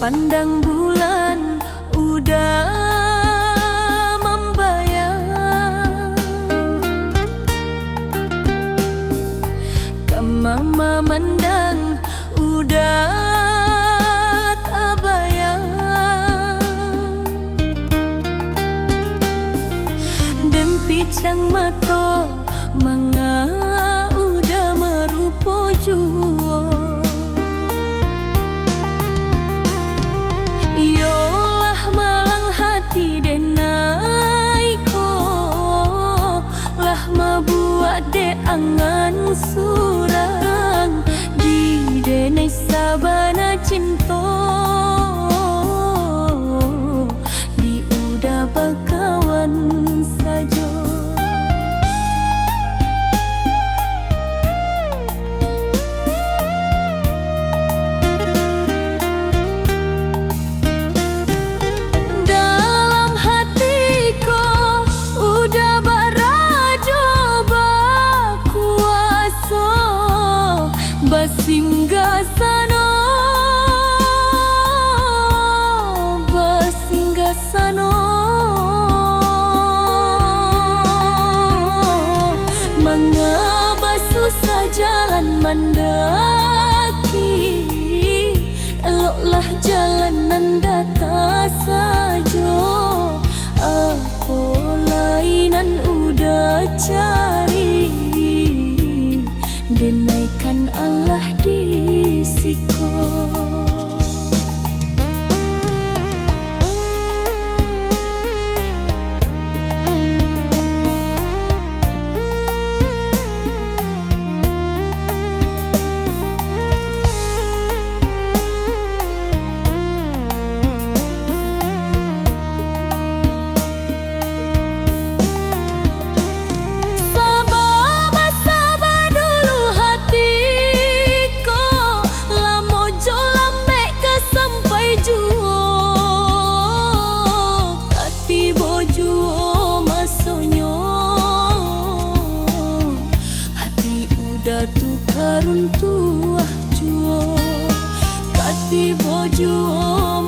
pandang bulan udah membayang, mama mandang udah tak bayang, dan picang mata manga udah merupo juo. Yolah malang hati denai ko, lah mabuat de angan surang di denai sabana cinta, di udah bakawan saja. Basinggasano, basinggasano, mengapa susah jalan mendaki, eloklah jalanan data saja. Aku lainan udah cari, denaikan Allah di siko. Tukarun tuah juo, kati bojuo